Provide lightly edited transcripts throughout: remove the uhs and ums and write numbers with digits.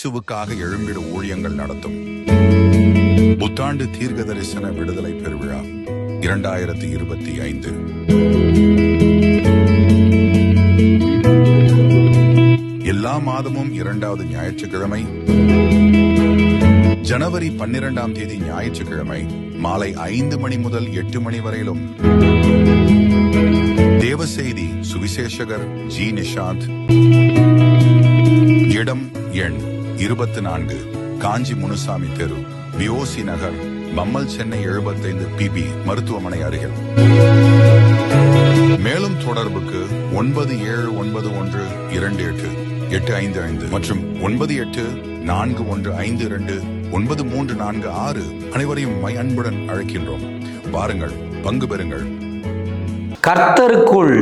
இயேசுவுக்காக எழும்பிட ஊழியங்கள் நடத்தும் புத்தாண்டு தீர்க்க தரிசன விடுதலை பெருவிழா 2025. எல்லா மாதமும் 2வது ஞாயிற்றுக்கிழமை ஜனவரி 12ஆம் தேதி ஞாயிற்றுக்கிழமை மாலை 5 மணி முதல் 8 மணி வரையிலும் தேவசெய்தி சுவிசேஷகர் ஜி நிஷாந்த். இடம் எண் 24, காஞ்சி முனுசாமி தெரு, பிஓசி நகர், பம்மல், சென்னை 75 PB மருத்துவமனை அருகில். மேலும் தொடர்புக்கு 9791288855 மற்றும் 9841529346 அனைவரையும் அன்புடன் அழைக்கின்றோம். வாருங்கள், பங்கு பெறுங்கள். கர்த்தருக்குள்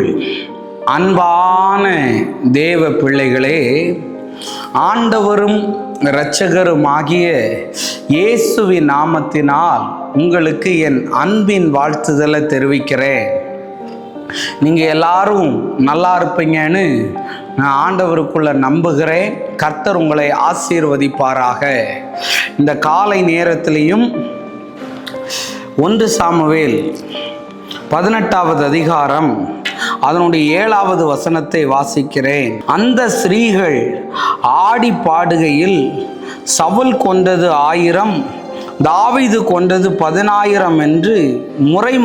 அன்பான தேவ பிள்ளைகளே, ஆண்டவரும் இரட்சகருமாகிய இயேசுவின் நாமத்தினால் உங்களுக்கு என் அன்பின் வாழ்த்துதலை தெரிவிக்கிறேன். நீங்கள் எல்லாரும் நல்லா இருப்பீங்கன்னு நான் ஆண்டவருக்குள்ள நம்புகிறேன். கர்த்தர் உங்களை ஆசீர்வதிப்பாராக. இந்த காலை நேரத்திலையும் 1 சாமுவேல் 18வது அதிகாரம் அதனுடைய 7வது வசனத்தை வாசிக்கிறேன். அந்த ஸ்திரீகள் ஆடி பாடுகையில் சவுல் கொண்டது 1000, தாவீது கொண்டது 10000 என்று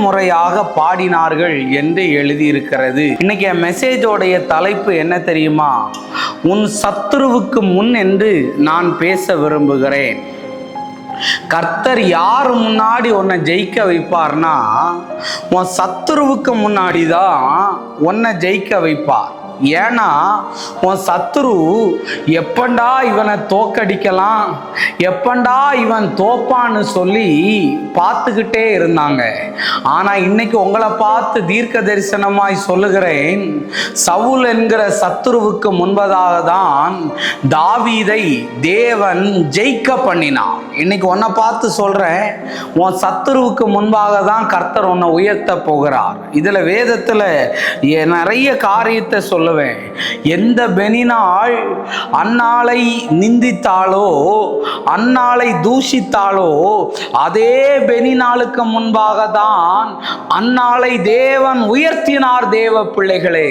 முறையாக பாடினார்கள் என்று எழுதியிருக்கிறது. இன்னைக்கு என் மெசேஜோடைய தலைப்பு என்ன தெரியுமா? உன் சத்துருவுக்கு முன் என்று நான் பேச விரும்புகிறேன். கர்த்தர் யார் முன்னாடி உன்னை ஜெயிக்க வைப்பார்னா, உன் சத்துருவுக்கு முன்னாடி தான் உன்னை ஜெயிக்க வைப்பார். ஏன்னா உன் சத்துரு எப்பண்டா இவனை தோக்கடிக்கலாம், எப்பண்டா இவன் தோப்பான்னு சொல்லி பார்த்துக்கிட்டே இருந்தாங்க. ஆனால் இன்னைக்கு உங்களை பார்த்து தீர்க்க தரிசனமாய் சொல்லுகிறேன், சவுல் என்கிற சத்துருவுக்கு முன்பதாக தான் தாவீதை தேவன் ஜெயிக்க பண்ணினார். இன்னைக்கு உன்னை பார்த்து சொல்றேன், உன் சத்துருவுக்கு முன்பாக தான் கர்த்தர் உன்னை உயர்த்த போகிறார். இதுல வேதத்துல நிறைய காரியத்தை சொல்லுவேன். எந்த பெனினாள் அன்னாளை நிந்தித்தாளோ, அன்னாளை தூஷித்தாளோ, அதே பெனினாளுக்கு முன்பாக தான் அன்னாளை தேவன் உயர்த்தினார். தேவ பிள்ளைகளே,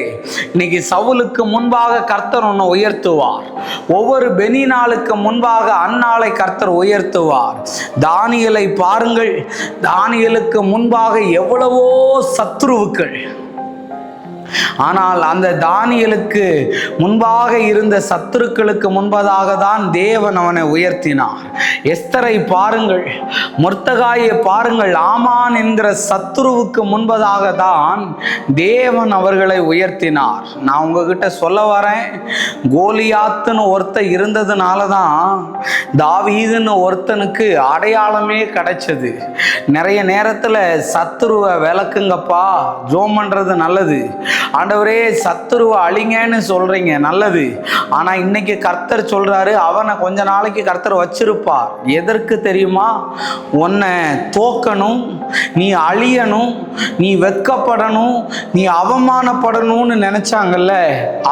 இன்னைக்கு சவுலுக்கு முன்பாக கர்த்தர் உன்னை உயர்த்துவார். ஒவ்வொரு பெனினாளுக்கு முன்பாக அன்னாளை கர்த்தர் உயர்த்துவார். தானியேலை பாருங்கள், தானியேலுக்கு முன்பாக எவ்வளவோ சத்துருவுக்கள். ஆனால் அந்த தானியேலுக்கு முன்பாக இருந்த சத்துருக்களுக்கு முன்பதாக தான் தேவன் அவனை உயர்த்தினார். எஸ்தரை பாருங்கள், மொர்தெகாயை பாருங்கள், ஆமான் என்கிற சத்துருவுக்கு முன்பதாக தான் தேவன் அவர்களை உயர்த்தினார். நான் உங்ககிட்ட சொல்ல வரேன், கோலியாத்துன்னு ஒருத்தன் இருந்ததுனால தான் தாவீதுன்னு ஒருத்தனுக்கு அடையாளமே கிடைச்சது. நிறைய நேரத்தில் சத்துருவை விளக்குங்கப்பா, ஜோம் பண்ணுறது நல்லது. ஆண்டவரே சத்துருவை அழிங்கன்னு சொல்றீங்க, நல்லது. ஆனா இன்னைக்கு கர்த்தர் சொல்றாரு, அவனை கொஞ்ச நாளைக்கு கர்த்தர் வச்சிருப்பார். எதற்கு தெரியுமா? உன்னை தோக்கணும், நீ அழியணும், நீ வெட்கப்படணும், நீ அவமானப்படணும்னு நினைச்சாங்கல்ல,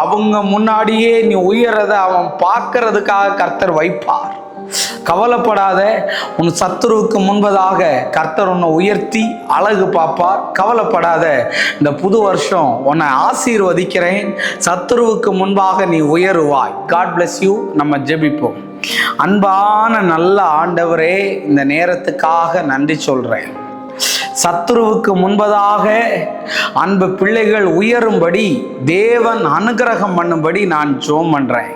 அவங்க முன்னாடியே நீ உயரத அவன் பார்க்கறதுக்காக கர்த்தர் வைப்பார். கவலைப்படாத, உன் சத்துருவுக்கு முன்பதாக கர்த்தர் உன்னை உயர்த்தி அழகு பார்ப்பார். கவலைப்படாத, இந்த புது வருஷம் உன்னை ஆசீர்வதிக்கிறேன். சத்துருவுக்கு முன்பாக நீ உயருவாய். God bless you. நம்ம ஜெபிப்போம். அன்பான நல்ல ஆண்டவரே, இந்த நேரத்துக்காக நன்றி சொல்றேன். சத்துருவுக்கு முன்பதாக அன்பு பிள்ளைகள் உயரும்படி தேவன் அனுகிரகம் பண்ணும்படி நான் ஜெபம் பண்றேன்.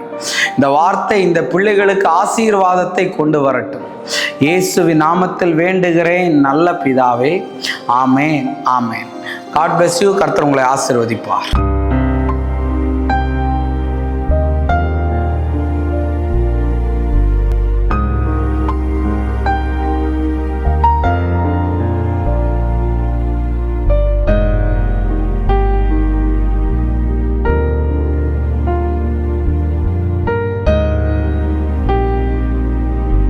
இந்த வார்த்தை இந்த பிள்ளைகளுக்கு ஆசீர்வாதத்தை கொண்டு வரட்டும். இயேசுவின் நாமத்தில் வேண்டுகிறேன் நல்ல பிதாவே. ஆமேன், ஆமேன். God bless you. கர்த்தர் உங்களை ஆசீர்வதிப்பார்.